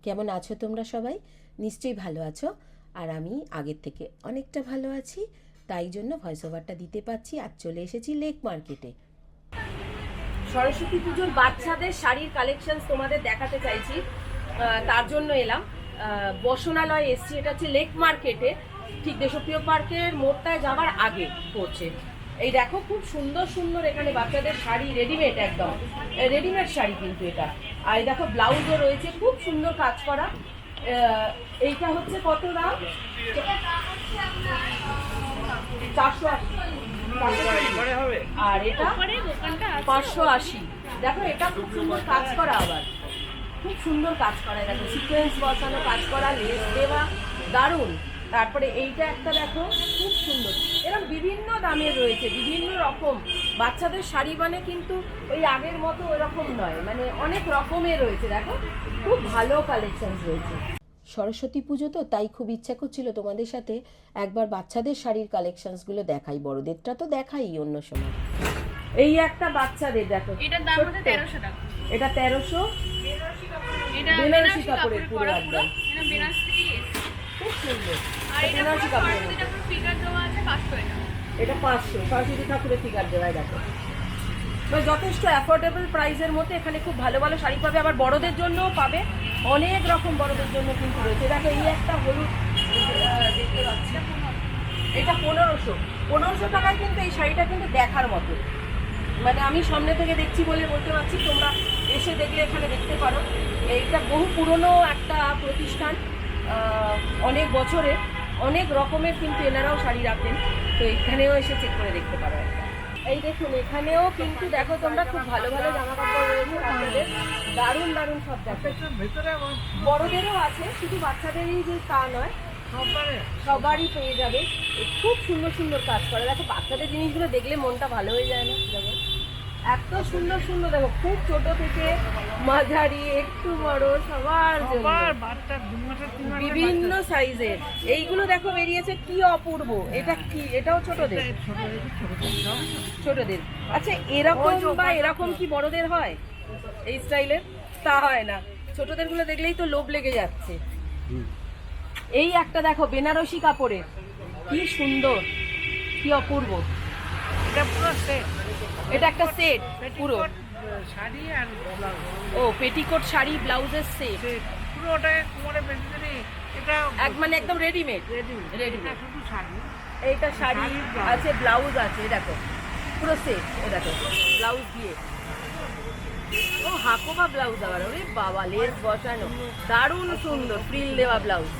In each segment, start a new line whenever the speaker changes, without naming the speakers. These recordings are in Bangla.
কেমন আছো তোমরা সবাই? নিশ্চয়ই ভালো আছো। আর আমি আগের থেকে অনেকটা ভালো আছি, তাই জন্য ভয়েস ওভারটা দিতে পারছি। আর চলে এসেছি লেক মার্কেটে। সরস্বতী পুজোর বাচ্চাদের শাড়ির কালেকশন তোমাদের দেখাতে চাইছি, তার জন্য এলাম। বসনালয় এসছি, এটা হচ্ছে লেক মার্কেটে, ঠিক দেশপ্রিয় পার্কের মোড়টায় যাওয়ার আগে পড়ছে। এই দেখো খুব সুন্দর সুন্দর এখানে বাচ্চাদের শাড়ি, রেডিমেড, একদম রেডিমেড শাড়ি কিন্তু এটা। আর এই দেখো ব্লাউজও রয়েছে, খুব সুন্দর কাজ করা। এইটা হচ্ছে কত দাম? 480। আর এটা 580। দেখো এটা খুব সুন্দর কাজ করা, আবার খুব সুন্দর কাজ করা। দেখো সিকোয়েন্স বসানো কাজ করা, লেস দেওয়া, দারুণ। তারপরে এইটা একটা দেখো খুব সুন্দর। এরকম বিভিন্ন দামের রয়েছে, বিভিন্ন রকম বাচ্চাদের শাড়ি, মানে কিন্তু ওই আগের মতো ওরকম নয়, মানে অনেক রকমের রয়েছে। দেখো খুব ভালো কালেকশন রয়েছে। সরস্বতী পুজো তো, তাই খুব ইচ্ছা করছিল তোমাদের সাথে একবার বাচ্চাদের শাড়ির কালেকশনসগুলো দেখাই। বড়দেরটা তো দেখাই অন্য সময়। এই একটা বাচ্চাদের দেখো,
এটার দাম হচ্ছে 1300 টাকা।
এটা 1300।
এটা
বেনারসি কাপড়ের পুরো একদম,
এটা বেনারসি থেকে এসেছে।
খুব সুন্দর।
আর এটা
বেনারসি কাপড়ের মধ্যে
এটা ফিগার দেওয়া আছে 500 টাকা।
এটা 500 সরস্বতী ঠাকুরের ফিগার দেওয়াই। দেখো তো যথেষ্ট অ্যাফোর্ডেবল প্রাইসের মধ্যে এখানে খুব ভালো ভালো শাড়ি পাবে। আবার বড়দের জন্যও পাবে, অনেক রকম বড়দের জন্য কিন্তু রয়েছে। দেখো এই একটা হলুদ দেখতে পাচ্ছি, এটা 1500 টাকায়। কিন্তু এই শাড়িটা কিন্তু দেখার মতো, মানে আমি সামনে থেকে দেখছি বলে বলতে পারছি, তোমরা এসে দেখলে এখানে দেখতে পারো। এইটা বহু পুরনো একটা প্রতিষ্ঠান, অনেক বছরে অনেক রকমের কিন্তু এনারাও শাড়ি রাখেন। তো এখানেও এসে চেক করে দেখতে পারো একটা। এই দেখুন এখানেও কিন্তু দেখো তোমরা খুব ভালো ভালো জামা কাপড় রয়েছে বাচ্চাদের, দারুণ দারুণ সব দেখো। বড়দেরও আছে, শুধু বাচ্চাদেরই যে তা নয়, সবারই পেয়ে যাবে। খুব সুন্দর সুন্দর কাজ করে। দেখো বাচ্চাদের জিনিসগুলো দেখলে মনটা ভালো হয়ে যায় না? দেখো এত সুন্দর সুন্দর, দেখো খুব ছোট থেকে মাঝারি, একটু বড়, সবার জন্য বিভিন্ন সাইজের এইগুলো দেখো বেরিয়েছে। কি অপূর্ব! এটা কি? এটাও ছোটদের? ছোটদের। আচ্ছা এরকম বা এরকম কি বড়দের হয় এই স্টাইলের? তা হয় না, ছোটদের গুলো দেখলেই তো লোভ লেগে যাচ্ছে। এই একটা দেখো বেনারসি কাপড়ের, কি সুন্দর, কি অপূর্ব! এটা একটা সেট পুরো
শাড়ি আর ব্লাউজ।
ও পেটিকোট শাড়ি, ব্লাউজের সেট
পুরোটা কোমরে বেঁধে দেবে। এটা
মানে একদম রেডিমেড।
এটা শুধু শাড়ি।
এইটা শাড়ি আছে, ব্লাউজ আছে, দেখো পুরো সেট। ও দেখো ব্লাউজ দিয়ে, ও হাকোবা ব্লাউজ আবার, ওরে বাবা লেস বসানো, দারুণ সুন্দর ফ্রিল দেওয়া ব্লাউজ।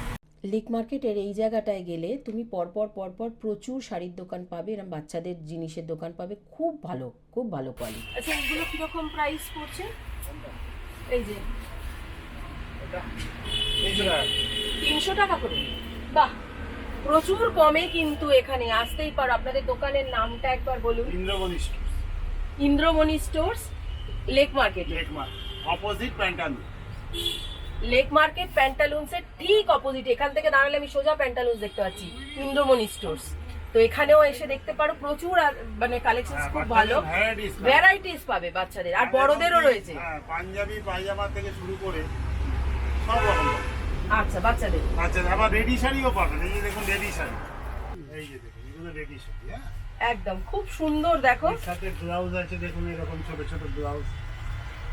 লেক মার্কেটের এই জায়গাটায় গেলে তুমি পরপর পরপর প্রচুর শাড়ির দোকান পাবে, এরকম বাচ্চাদের জিনিসের দোকান পাবে, খুব ভালো কোয়ালিটি। আচ্ছা এগুলো কিরকম প্রাইস পড়ছে? এই যে 300 টাকা করে। বাহ, প্রচুর কমে কিন্তু এখানে আসতেই পারো। আপনাদের দোকানের নামটা একবার বলুন। Indramani stores, Lake Market,
opposite Pantaloon.
Lake Market প্যান্টালুন্সের ঠিক অপোজিট। এখান থেকে দাঁড়ালে আমি সোজা প্যান্টালুন্স দেখতে পাচ্ছি, ইন্দ্রমণি স্টোর্স। তো এখানেও এসে দেখতে পারো, প্রচুর মানে কালেকশন খুব ভালো, ভ্যারাইটিস পাবে বাচ্চাদের আর বড়দেরও রয়েছে।
পাঞ্জাবি পায়জামা থেকে শুরু করে সব রকম।
আচ্ছা বাচ্চাদের
আবার রেডি শাড়িও পাবেন। এই যে দেখুন রেডি শাড়ি, এই যে দেখুন এগুলো রেডি শাড়ি। হ্যাঁ
একদম খুব সুন্দর। দেখো
এর সাথে ব্লাউজ আছে, দেখুন এরকম ছোট ছোট ব্লাউজ,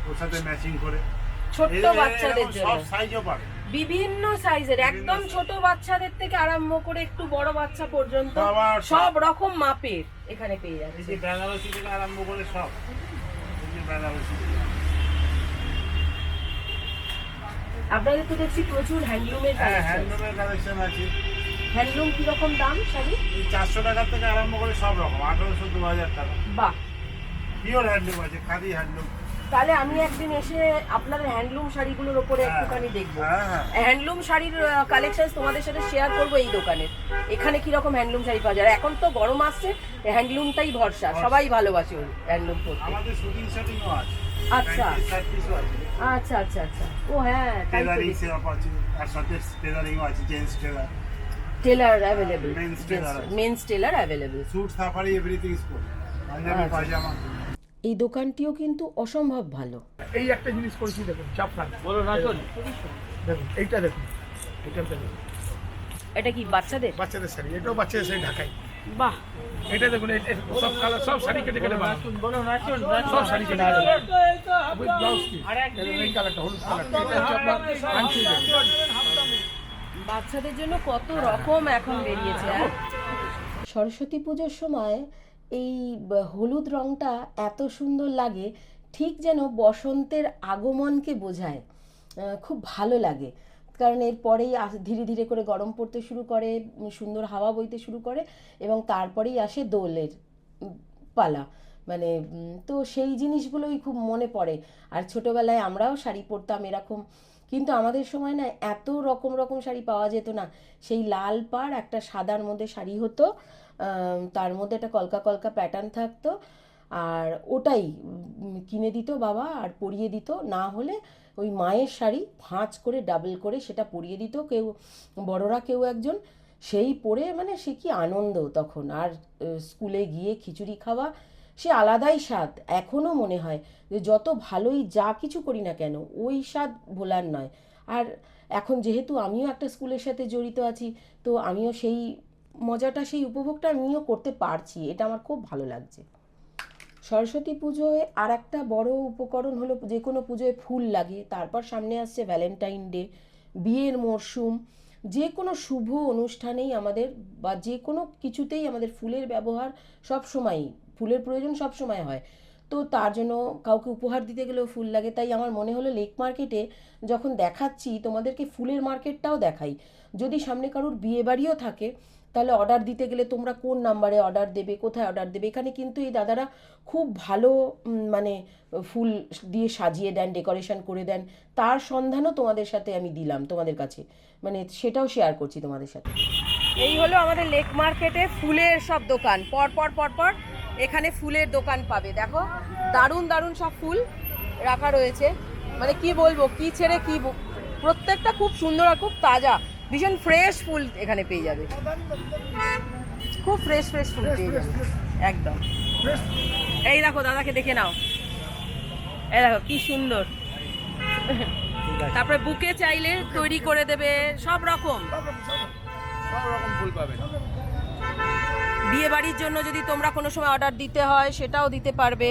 ওর সাথে ম্যাচিং করে
ছোট্ট বাচ্চাদের জন্য
সব সাইজও পাবে,
বিভিন্ন সাইজের, একদম ছোট বাচ্চাদের থেকে আরম্ভ করে একটু বড় বাচ্চা পর্যন্ত সব রকম মাপের এখানে পেয়ে যাচ্ছে।
এই যে বেনারসি থেকে আরম্ভ করে সব, এই যে বেনারসি।
আপনাদের তো দেখছি প্রচুর হ্যান্ডলুমের
হ্যান্ডলুমের কালেকশন আছে।
হ্যান্ডলুম কিরকম দাম শাড়ি?
এই 400 টাকা থেকে আরম্ভ করে সব রকম, 1800 2000 টাকা।
বাহ,
পিওর হ্যান্ডলুম আছে, খাদি হ্যান্ডলুম।
তাহলে আমি একদিন এসে আপনাদের হ্যান্ডলুম শাড়িগুলোর উপরে একটুখানি দেখবো।
হ্যাঁ।
হ্যান্ডলুম শাড়ির কালেকশন তোমাদের সাথে শেয়ার করবো এই দোকানে। এখানে কিরকম হ্যান্ডলুম শাড়ি পাওয়া যায়? এখন তো গরম আসছে, হ্যান্ডলুমটাই ভরসা, সবাই ভালোবাসে হ্যান্ডলুম পরতে।
আমাদের শুটিং শাটিংও আছে।
আচ্ছা আচ্ছা আচ্ছা আচ্ছা, ও হ্যাঁ,
টেলারিং সেবা আছে, আর সাথে টেলারিংও আছে, gents tailor,
tailor available,
men's tailor,
men's tailor available,
suit safari everything is full, punjabi pyjama.
এই দোকানটিও কিন্তু অসম্ভব ভালো।
এই একটা জিনিস করেছি দেখুন, জাফরান বলুন আসুন, দেখুন এইটা দেখুন, এটা দেখুন,
এটা কি বাচ্চাদের?
বাচ্চাদের শাড়ি, এটাও বাচ্চাদের শাড়ি ঢাকাই।
বাহ,
এটা দেখুন, সব কালার, সব শাড়ি কেটে কেটে বানানো, সব শাড়ি কেটে কেটে উইথ ব্লাউজ পিস। এই কালারটা হলুদ কালারটা, এটা হচ্ছে আপনার আংশি।
বাচ্চাদের জন্য কত রকম এখন বেরিয়েছে। সরস্বতী পুজোর সময় এই হলুদ রঙটা এত সুন্দর লাগে, ঠিক যেন বসন্তের আগমনকে বোঝায়। খুব ভালো লাগে, কারণ এরপরেই ধীরে ধীরে করে গরম পড়তে শুরু করে, সুন্দর হাওয়া বইতে শুরু করে, এবং তারপরেই আসে দোলের পালা। মানে তো সেই জিনিসগুলোই খুব মনে পড়ে। আর ছোটোবেলায় আমরাও শাড়ি পরতাম এরকম, কিন্তু আমাদের সময় না এত রকম রকম শাড়ি পাওয়া যেত না। সেই লাল পাড় একটা সাদার মধ্যে শাড়ি হতো, তার মধ্যে একটা কলকা কলকা প্যাটার্ন থাকতো, আর ওটাই কিনে দিত বাবা আর পরিয়ে দিত। না হলে ওই মায়ের শাড়ি ভাঁজ করে ডাবল করে সেটা পরিয়ে দিত কেউ, বড়রা কেউ একজন, সেই পরে মানে সে কি আনন্দ তখন। আর স্কুলে গিয়ে খিচুড়ি খাওয়া, সে আলাদাই স্বাদ। এখনও মনে হয় যে যত ভালোই যা কিছু করি না কেন, ওই স্বাদ ভোলার নয়। আর এখন যেহেতু আমিও একটা স্কুলের সাথে জড়িত আছি, তো আমিও সেই মজাটা, সেই উপভোগটা আমিও করতে পারছি, এটা আমার খুব ভালো লাগছে। সরস্বতী পুজোয় আর একটা বড় উপকরণ হলো, যে কোনো পুজোয় ফুল লাগে। তারপর সামনে আসছে ভ্যালেন্টাইন ডে, বিয়ের মরশুম। যে কোনো শুভ অনুষ্ঠানেই আমাদের, বা যে কোনো কিছুতেই আমাদের ফুলের ব্যবহার সব সময়ই, ফুলের প্রয়োজন সব সময় হয়। তো তার জন্য কাউকে উপহার দিতে গেলেও ফুল লাগে। তাই আমার মনে হলো লেক মার্কেটে যখন দেখাচ্ছি তোমাদেরকে, ফুলের মার্কেটটাও দেখাই। যদি সামনে কারোর বিয়ে বাড়িও থাকে, তাহলে অর্ডার দিতে গেলে তোমরা কোন নাম্বারে অর্ডার দেবে, কোথায় অর্ডার দেবে, এখানে কিন্তু এই দাদারা খুব ভালো মানে ফুল দিয়ে সাজিয়ে দেন, ডেকোরেশন করে দেন। তার সন্ধানও তোমাদের সাথে আমি দিলাম, তোমাদের কাছে, মানে সেটাও শেয়ার করছি তোমাদের সাথে। এই হলো আমাদের লেক মার্কেটে ফুলের সব দোকান, পর পর পর পর এখানে ফুলের দোকান পাবে। দেখো দারুণ দারুণ সব ফুল রাখা রয়েছে, মানে কি বলবো, কি ছেড়ে কি, প্রত্যেকটা খুব সুন্দর আর খুব তাজা, ভীষণ ফ্রেশ ফুল এখানে পেয়ে যাবে। খুব ফ্রেশ ফ্রেশ ফুল পেয়ে যাবে একদম। এই দেখো দাদাকে দেখে নাও, এই দেখো কি সুন্দর। তারপরে বুকে চাইলে তৈরি করে দেবে, সব রকম
ফুল পাবেন।
বিয়ে বাড়ির জন্য যদি তোমরা কোনো সময় অর্ডার দিতে হয়, সেটাও দিতে পারবে,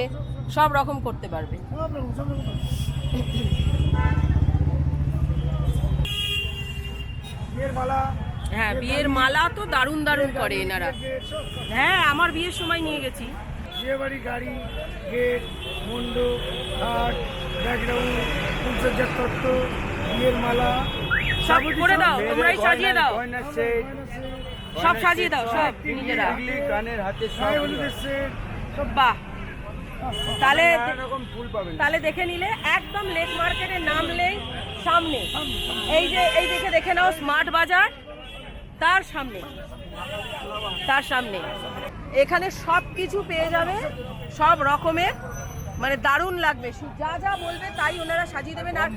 সব রকম করতে পারবে। হ্যাঁ, বিয়ের মালা তো দারুণ দারুণ করে এনারা। হ্যাঁ, আমার বিয়ের সময় নিয়ে গেছি।
বিয়ে বাড়ি গাড়ি, গেট, মণ্ডপ, খাট, ব্যাকগ্রাউন্ড, ফুলসজ্জার তত্ত্ব, বিয়ের মালা
সব করে দাও, তোমরাই সাজিয়ে দাও, সব সাজিয়ে দাও, সব নিজেরা।
গানের হাতে
সব বাহ, তাহলে তাহলে দেখে নিলে একদম লেক মার্কেটে নামলেই সামনে এই যে, এই দেখে নাও স্মার্ট বাজার, তার সামনে এখানে সব কিছু পেয়ে যাবে, সব রকমের, মানে দারুণ লাগবে। যা যা বলবে তাই ওনারা সাজিয়ে দেবেন। আর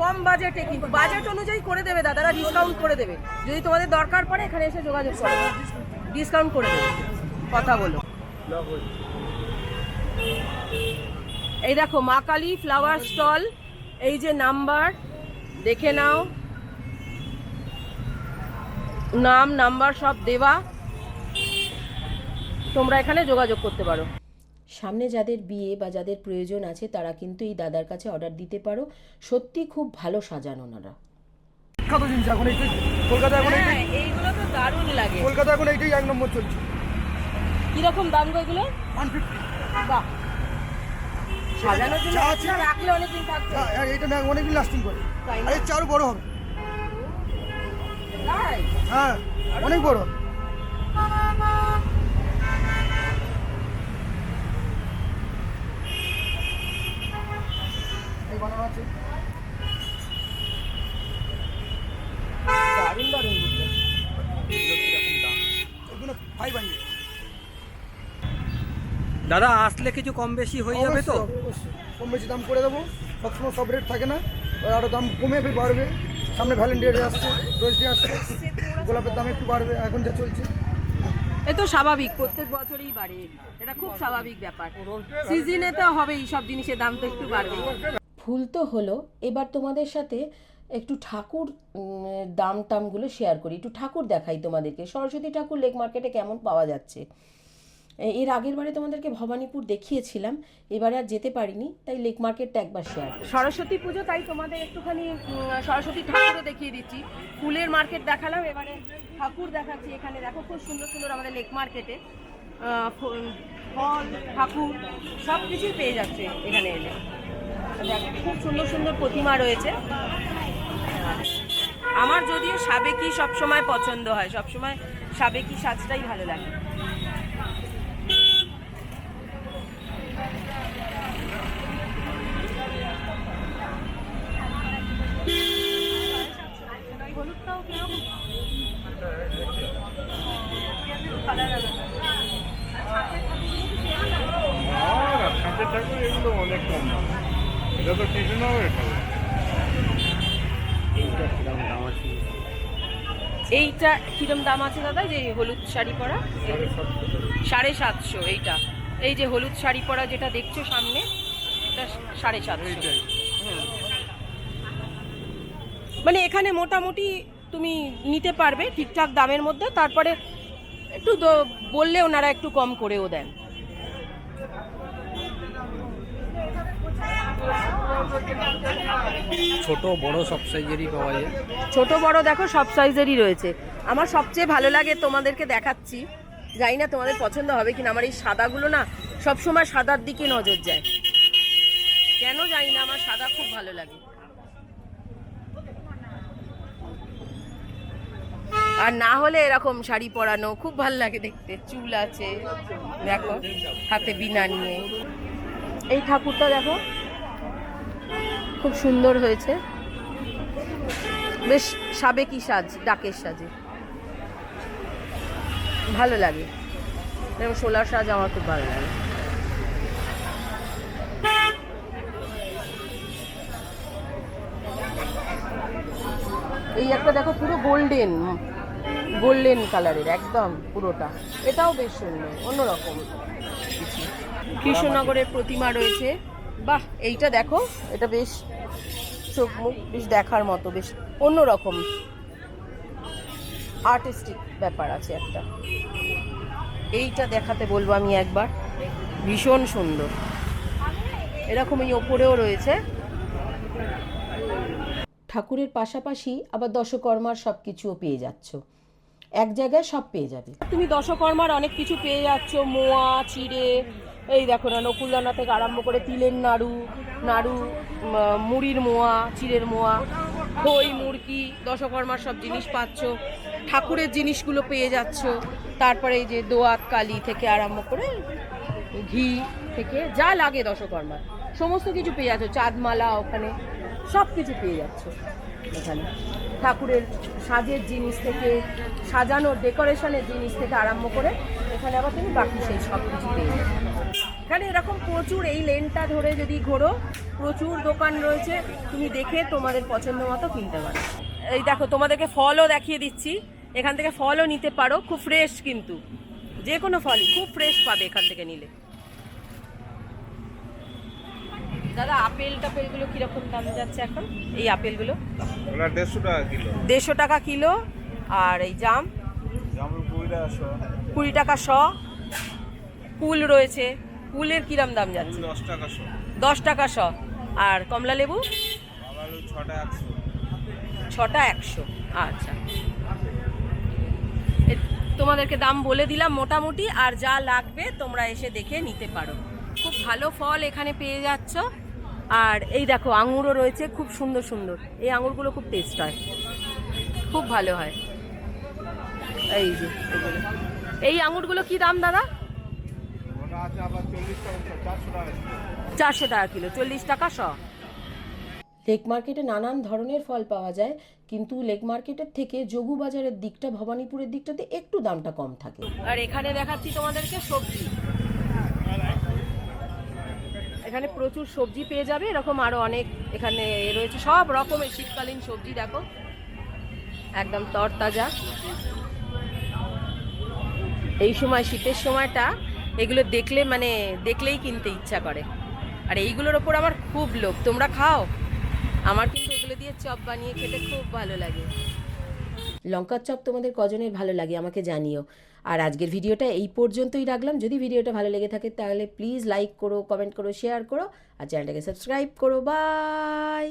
কম বাজেটে, কিন্তু বাজেট অনুযায়ী করে দেবে দাদারা, ডিসকাউন্ট করে দেবে। যদি তোমাদের দরকার পড়ে এখানে এসে যোগাযোগ করো, ডিসকাউন্ট করে দেবে, কথা বলো। এই দেখো মা কালী ফ্লাওয়ার স্টল, এই যে নাম্বার দেখে নাও, নাম নাম্বার সব দেওয়া, তোমরা এখানে যোগাযোগ করতে পারো। সামনে যাদের বিয়ে বা যাদের প্রয়োজন আছে, তারা কিন্তু এই দাদার কাছে অর্ডার দিতে পারো। সত্যি খুব ভালো সাজানো ওনারা।
কত জিনিস এখন কলকাতা, এখন
এইগুলো তো দারুণ লাগে।
কলকাতা এখন এইটাই 1 নম্বর চলছে।
কিরকম দাম গো এগুলো?
150।
বাহ, সাজানোর জন্য আচ্ছা রাখলে অনেকদিন থাকবে।
এইটা অনেকদিন লাস্টিং করে,
তাই না?
আর এর চেয়ে আরো বড় হবে।
তাই?
হ্যাঁ, অনেক বড়। এই বানানো আছে
দারুণ দারুণ দুটো।
এগুলো 500।
দাদা আসলে কিছু কম বেশি হয়ে যাবে তো?
কম বেশি দাম করে দেবো, সবসময় সব রেট থাকে না, আরও দাম কমে বাড়বে। সামনে ভ্যালেন্টাইন ডে আসছে, রোজ ডে আসছে, গোলাপের দাম একটু বাড়বে এখন যা চলছে।
এ তো স্বাভাবিক, প্রত্যেক বছরই বাড়ে, এটা খুব স্বাভাবিক ব্যাপার। সিজনে তো হবেই, সব জিনিসের দাম তো একটু বাড়বে।
ভুল তো হলো, এবার তোমাদের সাথে একটু ঠাকুর দাম টামগুলো শেয়ার করি, একটু ঠাকুর দেখাই তোমাদেরকে। সরস্বতী ঠাকুর লেক মার্কেটে কেমন পাওয়া যাচ্ছে। এর আগের বারে তোমাদেরকে ভবানীপুর দেখিয়েছিলাম, এবারে আর যেতে পারিনি, তাই লেক মার্কেটটা একবার শেয়ার করি।
সরস্বতী পুজো, তাই তোমাদের একটুখানি সরস্বতী ঠাকুরও দেখিয়ে দিচ্ছি। ফুলের মার্কেট দেখালাম, এবারে ঠাকুর দেখাচ্ছি। এখানে দেখো খুব সুন্দর সুন্দর আমাদের লেক মার্কেটে ফল, ঠাকুর সব কিছুই পেয়ে যাচ্ছে এখানে এলে। দেখো খুব সুন্দর সুন্দর প্রতিমা রয়েছে। আমার যদিও সাবেকি সবসময় পছন্দ হয়, সবসময় সাবেকি সাজটাই ভালো লাগে।
আর ছাঁচের ঠাকুর এগুলো অনেক কম দাম, এটা তো কিছু না এটা।
এইটা কিরম দাম আছে দাদা? যে হলুদ শাড়ি পরা 750, এইটা এই যে হলুদ শাড়ি পরা যেটা দেখছো সামনে, এটা 750। মানে এখানে মোটামুটি তুমি নিতে পারবে ঠিকঠাক দামের মধ্যে, তারপরে একটু বললে ওনারা একটু কম করেও দেন।
ছোট বড় সব সাইজেরই পাওয়া যায়।
ছোট বড় দেখো সব সাইজেরই রয়েছে। আমার সবচেয়ে ভালো লাগে, তোমাদেরকে দেখাচ্ছি, জানি না তোমাদের পছন্দ হবে কিনা, আমার এই সাদাগুলো না সবসময় সাদার দিকে নজর যায়, কেন জানি না, আমার সাদা খুব ভালো লাগে। আর না হলে এরকম শাড়ি পরানো খুব ভালো লাগে দেখতে। চুল আছে দেখো, হাতে বিনা নিয়ে। এই ঠাকুরটা দেখো খুব সুন্দর হয়েছে, বেশ সাবেকি সাজ, ডাকের সাজে ভালো লাগে। এবং সোলার সাজ আমার খুব ভালো লাগে। এই একটা দেখো পুরো গোল্ডেন গোল্ডেন কালারের একদম পুরোটা, এটাও বেশ সুন্দর, অন্যরকম কিছু। কৃষ্ণনগরের প্রতিমা রয়েছে, বাহ এইটা দেখো, এটা বেশ চোখ মুখ বেশ দেখার মতো, বেশ অন্যরকম আর্টিস্টিক ব্যাপার আছে একটা। এইটা দেখাতে বলবো আমি একবার, ভীষণ সুন্দর। এরকম এই ওপরেও রয়েছে।
ঠাকুরের পাশাপাশি আবার দশকর্মার সব কিছুও পেয়ে যাচ্ছ, এক জায়গায় সব পেয়ে যাবে।
তুমি দশকর্মার অনেক কিছু পেয়ে যাচ্ছ, মোয়া, চিড়ে, এই দেখো না নকুলদানা থেকে আরম্ভ করে তিলের নাড়ু, মুড়ির মোয়া, চিড়ের মোয়া, দই, মুরকি, দশকর্মার সব জিনিস পাচ্ছ। ঠাকুরের জিনিসগুলো পেয়ে যাচ্ছ। তারপরে এই যে দোয়াত কালি থেকে আরম্ভ করে ঘি থেকে যা লাগে দশকর্মার সমস্ত কিছু পেয়ে যাচ্ছ। চাঁদমালা ওখানে সব কিছু পেয়ে যাচ্ছ এখানে। ঠাকুরের সাজের জিনিস থেকে, সাজানোর ডেকোরেশনের জিনিস থেকে আরম্ভ করে এখানে আবার তুমি বাকি সেই সব কিছু পেয়ে যাবে। এখানে এরকম প্রচুর, এই লেনটা ধরে যদি ঘোরো প্রচুর দোকান রয়েছে, তুমি দেখে তোমাদের পছন্দ মতো কিনতে পারো। এই দেখো তোমাদেরকে ফলও দেখিয়ে দিচ্ছি, এখান থেকে ফলও নিতে পারো, খুব ফ্রেশ, কিন্তু যে কোনো ফলই খুব ফ্রেশ পাবে এখান থেকে নিলে। দাদা আপেল টাপেলগুলো কিরকম দাম যাচ্ছে এখন? এই আপেলগুলো
150 টাকা কিলো।
150 টাকা কিলো। আর এই জাম 20 টাকা শ। কুল রয়েছে, কুলের কিরম দাম যাচ্ছে?
10 টাকা শ।
10 টাকা শ। আর কমলা লেবু? 6টা 100। আচ্ছা, তোমাদেরকে দাম বলে দিলাম মোটামুটি, আর যা লাগবে তোমরা এসে দেখে নিতে পারো। খুব ভালো ফল এখানে পেয়ে যাচ্ছ। আর এই দেখো আঙুরও রয়েছে, খুব সুন্দর সুন্দর। এই আঙুরগুলো খুব টেস্ট হয়, খুব ভালো হয়। এই যে এগুলো, এই আঙুরগুলো কি দাম দাদা?
ওটা আছে আবার 40 টাকা, 400 টাকা।
400 টাকা কিলো, 40 টাকা শ।
লেক মার্কেটে নানান ধরনের ফল পাওয়া যায়, কিন্তু লেক মার্কেটের থেকে যোগু বাজারের দিকটা, ভবানীপুরের দিকটাতে একটু দামটা কম থাকে।
আর এখানে দেখাচ্ছি তোমাদেরকে সবজি, এখানে প্রচুর সবজি পেয়ে যাবে। এরকম আরো অনেক এখানে রয়েছে, সব রকমের শীতকালীন সবজি দেখো, একদম তরতাজা। এই সময় শীতের সময়টা এগুলো দেখলে মানে দেখলেই কিনতে ইচ্ছা করে। আর এইগুলোর ওপর আমার খুব লোভ। তোমরা খাও? আমার কিন্তু এগুলো দিয়ে চপ বানিয়ে খেতে খুব ভালো লাগে। লঙ্কার চপ তোমাদের কজনের ভালো লাগে আমাকে জানিও। আর আজকের ভিডিওটা এই পর্যন্তই রাখলাম। যদি ভিডিওটা ভালো লেগে থাকে তাহলে প্লিজ লাইক করো, কমেন্ট করো, শেয়ার করো আর চ্যানেলটাকে সাবস্ক্রাইব করো। বাই।